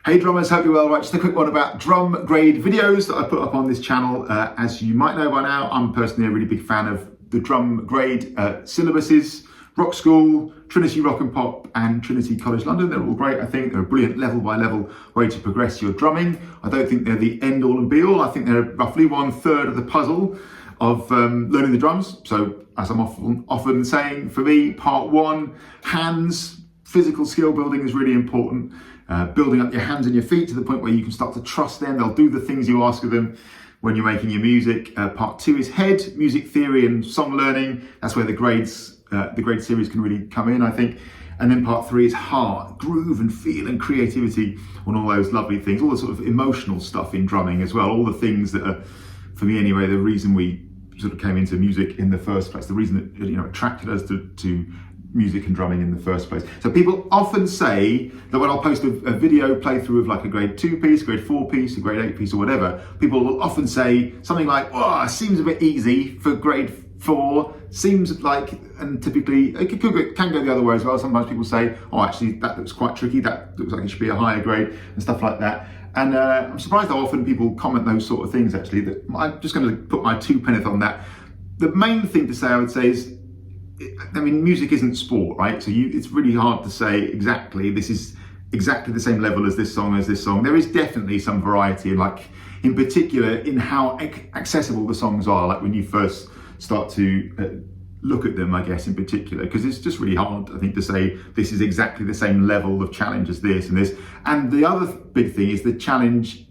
Hey drummers, hope you're well. Right, just a quick one about drum grade videos that I put up on this channel. As you might know by now, I'm personally a really big fan of the drum grade syllabuses. Rock School, Trinity Rock and Pop and Trinity College London. They're all great, I think. They're a brilliant level by level way to progress your drumming. I don't think they're the end all and be all. I think they're roughly 1/3 of the puzzle of learning the drums. So as I'm often saying, for me, part one, hands, physical skill building is really important. Building up your hands and your feet to the point where you can start to trust them. They'll do the things you ask of them when you're making your music. Part two is head, music theory and song learning. That's where the grade series can really come in, I think. And then part three is heart, groove and feel and creativity and all those lovely things, all the sort of emotional stuff in drumming as well. All the things that are, for me anyway, the reason we sort of came into music in the first place, the reason that attracted us to music and drumming in the first place. So people often say that when I'll post a video playthrough of like a grade 2 piece, grade 4 piece, a grade 8 piece or whatever, people will often say something like, oh, it seems a bit easy for grade 4, seems like, and typically it can go the other way as well. Sometimes people say, oh, actually that looks quite tricky, that looks like it should be a higher grade and stuff like that. And I'm surprised how often people comment those sort of things actually. That I'm just going to put my 2 penneth on that. The main thing to say, I would say, is music isn't sport, right? So it's really hard to say exactly, this is exactly the same level as this song. There is definitely some variety, like in particular in how accessible the songs are, like when you first start to look at them, I guess, in particular, because it's just really hard, I think, to say this is exactly the same level of challenge as this and this. And the other big thing is the challenge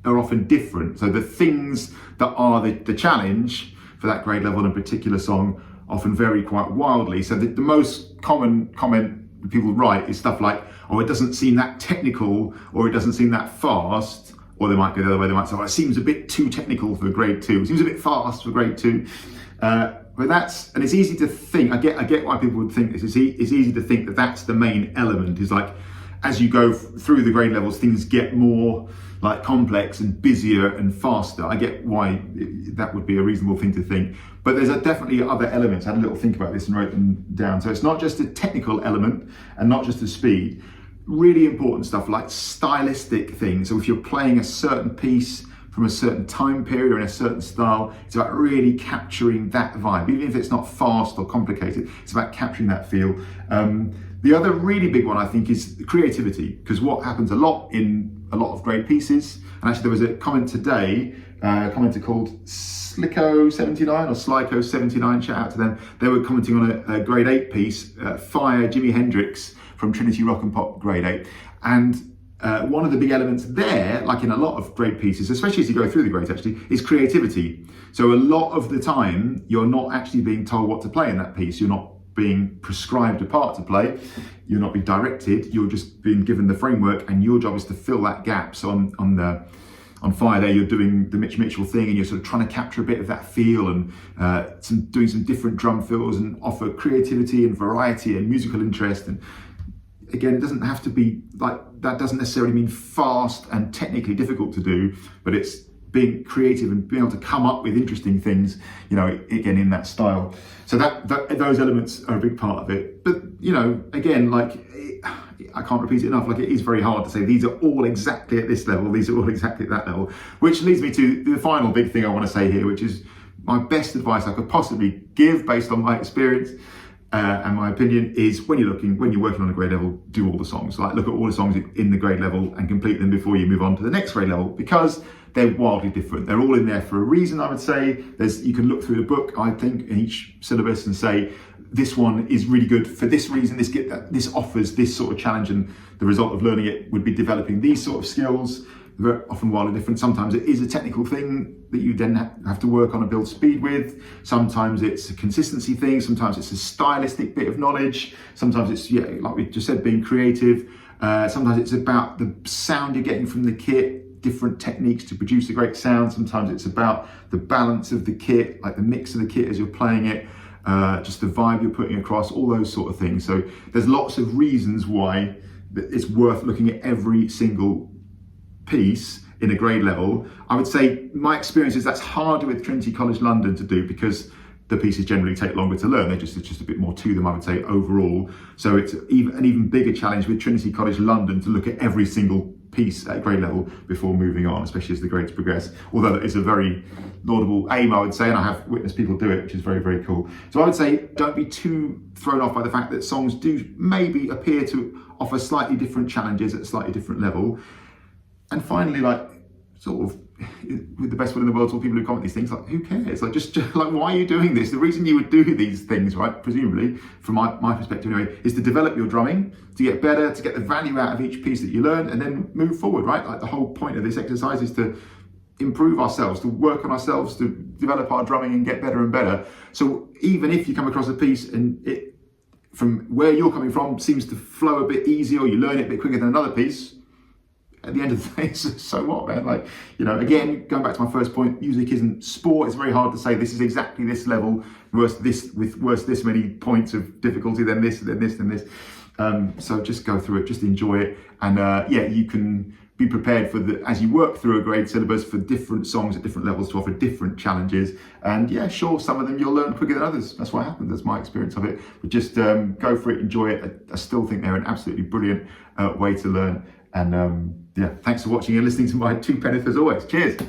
are often different. So the things that are the challenge for that grade level in a particular song often vary quite wildly. So the most common comment people write is stuff like, oh, it doesn't seem that technical, or it doesn't seem that fast, or they might go the other way, they might say, oh, it seems a bit too technical for grade 2, it seems a bit fast for grade 2. But and it's easy to think, I get why people would think this, it's easy to think that that's the main element, is like, as you go through the grade levels, things get more like complex and busier and faster. I get why that would be a reasonable thing to think, but there's definitely other elements. I had a little think about this and wrote them down. So it's not just a technical element and not just the speed. Really important stuff like stylistic things. So if you're playing a certain piece from a certain time period or in a certain style, it's about really capturing that vibe. Even if it's not fast or complicated, it's about capturing that feel. The other really big one, I think, is creativity, because what happens a lot in a lot of grade pieces, and actually there was a comment today, a commenter called Slicko79 or Slyko79, shout out to them. They were commenting on a grade 8 piece, Fire, Jimi Hendrix from Trinity Rock and Pop grade 8. And one of the big elements there, like in a lot of grade pieces, especially as you go through the grades actually, is creativity. So a lot of the time, you're not actually being told what to play in that piece. You're not being prescribed a part to play, you're not being directed, you're just being given the framework, and your job is to fill that gap. So on Fire there, you're doing the Mitch Mitchell thing, and you're sort of trying to capture a bit of that feel and doing some different drum fills and offer creativity and variety and musical interest. And again, it doesn't have to be like, that doesn't necessarily mean fast and technically difficult to do, but it's being creative and being able to come up with interesting things, again, in that style. So those elements are a big part of it. But, again, like, I can't repeat it enough, like, it is very hard to say these are all exactly at this level, these are all exactly at that level, which leads me to the final big thing I want to say here, which is my best advice I could possibly give based on my experience and my opinion is when you're working on a grade level, do all the songs. Like, look at all the songs in the grade level and complete them before you move on to the next grade level, because they're wildly different. They're all in there for a reason, I would say. You can look through the book, I think, in each syllabus and say, this one is really good for this reason, this offers this sort of challenge, and the result of learning it would be developing these sort of skills. They're often wildly different. Sometimes it is a technical thing that you then have to work on and build speed with. Sometimes it's a consistency thing. Sometimes it's a stylistic bit of knowledge. Sometimes it's, like we just said, being creative. Sometimes it's about the sound you're getting from the kit, different techniques to produce a great sound. Sometimes it's about the balance of the kit, like the mix of the kit as you're playing it, just the vibe you're putting across, all those sort of things. So there's lots of reasons why it's worth looking at every single piece in a grade level. I would say my experience is that's harder with Trinity College London to do, because the pieces generally take longer to learn. It's just a bit more to them, I would say, overall. So it's an even bigger challenge with Trinity College London to look at every single piece at grade level before moving on, especially as the grades progress. Although that is a very laudable aim, I would say, and I have witnessed people do it, which is very, very cool. So I would say don't be too thrown off by the fact that songs do maybe appear to offer slightly different challenges at a slightly different level. And finally, like, sort of, with the best will in the world, all people who comment these things, like, who cares? Like, just like, why are you doing this? The reason you would do these things, right, presumably, from my perspective anyway, is to develop your drumming, to get better, to get the value out of each piece that you learn, and then move forward, right? Like, the whole point of this exercise is to improve ourselves, to work on ourselves, to develop our drumming and get better and better. So even if you come across a piece and it, from where you're coming from, seems to flow a bit easier, or you learn it a bit quicker than another piece, at the end of the day, so what, man? Like, you know, again, going back to my first point, music isn't sport. It's very hard to say this is exactly this level, worse this many points of difficulty than this, than this, than this. So just go through it, just enjoy it, and yeah, you can be prepared for as you work through a grade syllabus, for different songs at different levels to offer different challenges. And yeah, sure, some of them you'll learn quicker than others. That's what happens. That's my experience of it. But just go for it, enjoy it. I still think they're an absolutely brilliant way to learn. And yeah, thanks for watching and listening to my 2 penneth as always. Cheers.